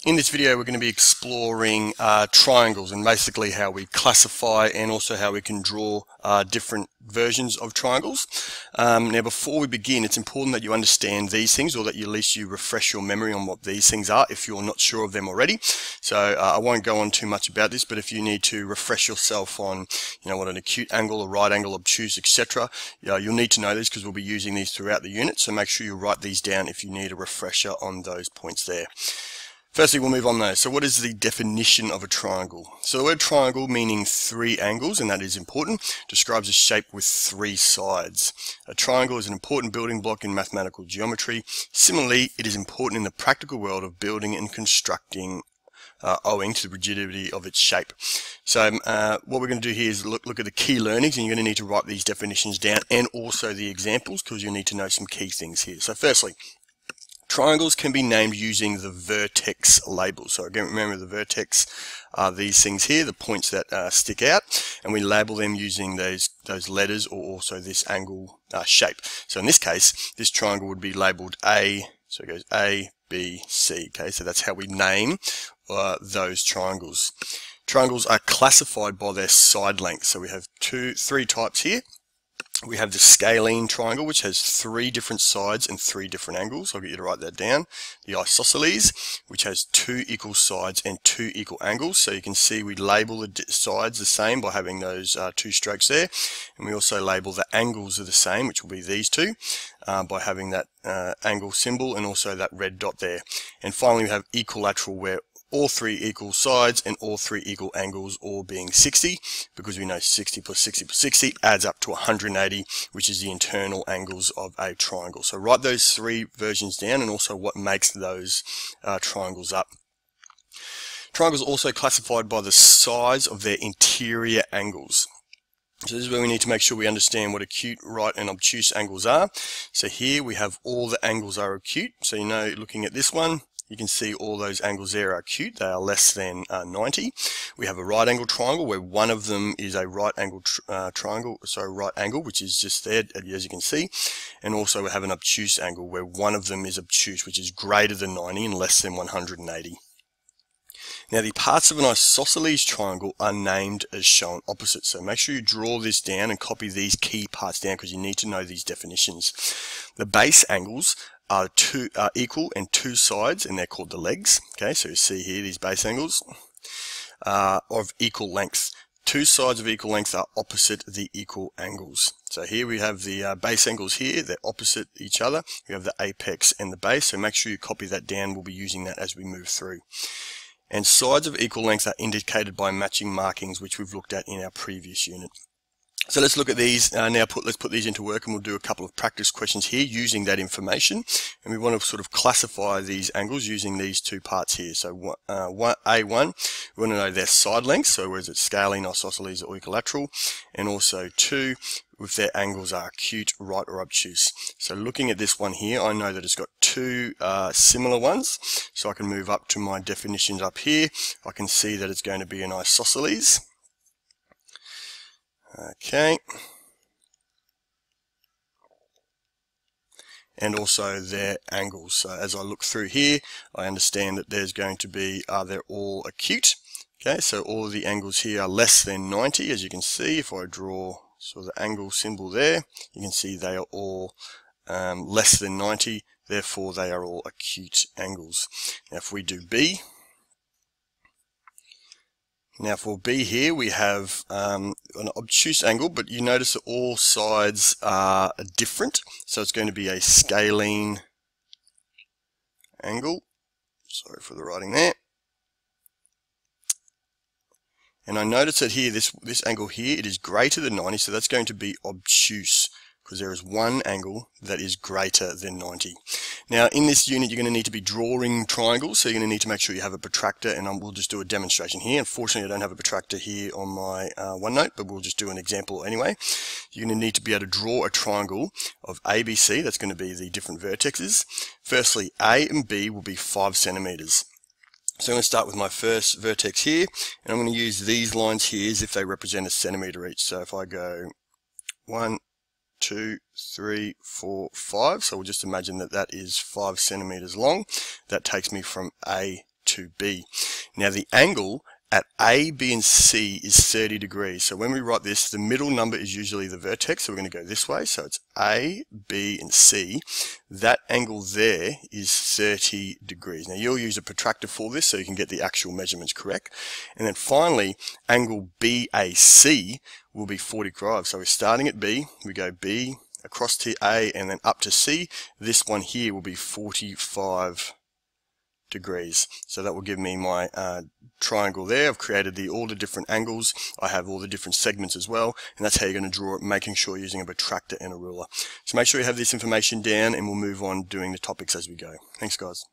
In this video, we're going to be exploring triangles and basically how we classify and also how we can draw different versions of triangles. Now, before we begin, it's important that you understand these things, or that at least you refresh your memory on what these things are if you're not sure of them already. So I won't go on too much about this, but if you need to refresh yourself on, what an acute angle, a right angle, obtuse, etc., you'll need to know these because we'll be using these throughout the unit. So make sure you write these down if you need a refresher on those points there. Firstly, we'll move on though. So what is the definition of a triangle? So the word triangle, meaning three angles, and that is important, describes a shape with three sides. A triangle is an important building block in mathematical geometry. Similarly, it is important in the practical world of building and constructing owing to the rigidity of its shape. So what we're going to do here is look at the key learnings, and you're going to need to write these definitions down and also the examples, because you'll need to know some key things here. So firstly, triangles can be named using the vertex label. So again, remember the vertex are these things here, the points that stick out, and we label them using those letters or also this angle shape. So in this case, this triangle would be labeled A, so it goes A, B, C. Okay, so that's how we name those triangles. Triangles are classified by their side length. So we have three types here. We have the scalene triangle, which has three different sides and three different angles. I'll get you to write that down. The isosceles, which has two equal sides and two equal angles. So you can see we label the sides the same by having those two strokes there. And we also label the angles are the same, which will be these two, by having that angle symbol and also that red dot there. And finally, we have equilateral, where all three equal sides and all three equal angles, all being 60, because we know 60 plus 60 plus 60 adds up to 180, which is the internal angles of a triangle. So write those three versions down and also what makes those triangles up. Triangles are also classified by the size of their interior angles. So this is where we need to make sure we understand what acute, right, and obtuse angles are. So here we have all the angles are acute. So looking at this one, you can see all those angles there are acute. They are less than 90. We have a right angle triangle where one of them is a right angle right angle, which is just there, as you can see. And also we have an obtuse angle where one of them is obtuse, which is greater than 90 and less than 180. Now, the parts of an isosceles triangle are named as shown opposite. So make sure you draw this down and copy these key parts down, because you need to know these definitions. The base angles are equal and two sides, and they're called the legs. Okay, so you see here these base angles of equal length. Two sides of equal length are opposite the equal angles. So here we have the base angles here, they're opposite each other. We have the apex and the base, so make sure you copy that down. We'll be using that as we move through. And sides of equal length are indicated by matching markings, which we've looked at in our previous unit. So let's look at these now. Let's put these into work, and we'll do a couple of practice questions here using that information. And we want to sort of classify these angles using these two parts here. So A1, we want to know their side length, so whether it's scalene, isosceles, or equilateral. And also 2, if their angles are acute, right, or obtuse. So looking at this one here, I know that it's got two similar ones. So I can move up to my definitions up here. I can see that it's going to be an isosceles. Okay, and also their angles. So as I look through here, I understand that there's going to be, they're all acute. Okay, so all of the angles here are less than 90, as you can see. If I draw sort of the angle symbol there, you can see they are all less than 90, therefore they are all acute angles. Now if we do B, now for B here, we have an obtuse angle, but you notice that all sides are different. So it's going to be a scalene angle. Sorry for the writing there. And I notice that here, this angle here, it is greater than 90, so that's going to be obtuse, because there is one angle that is greater than 90. Now in this unit, you're going to need to be drawing triangles, so you're going to need to make sure you have a protractor, and we'll just do a demonstration here. Unfortunately, I don't have a protractor here on my OneNote, but we'll just do an example anyway. You're going to need to be able to draw a triangle of ABC. That's going to be the different vertexes. Firstly, A and B will be 5 centimeters. So I'm going to start with my first vertex here, and I'm going to use these lines here as if they represent a centimeter each. So if I go 1, 2, 3, 4, 5. So we'll just imagine that that is 5 centimeters long. That takes me from A to B. Now the angle at A, B, and C is 30 degrees. So when we write this, the middle number is usually the vertex. So we're going to go this way. So it's A, B, and C. That angle there is 30 degrees. Now you'll use a protractor for this so you can get the actual measurements correct. And then finally, angle BAC will be 45. So we're starting at B. We go B across to A and then up to C. This one here will be 45 degrees. So that will give me my triangle there. I've created all the different angles. I have all the different segments as well, and that's how you're going to draw it, making sure you're using a protractor and a ruler. So make sure you have this information down, and we'll move on doing the topics as we go. Thanks, guys.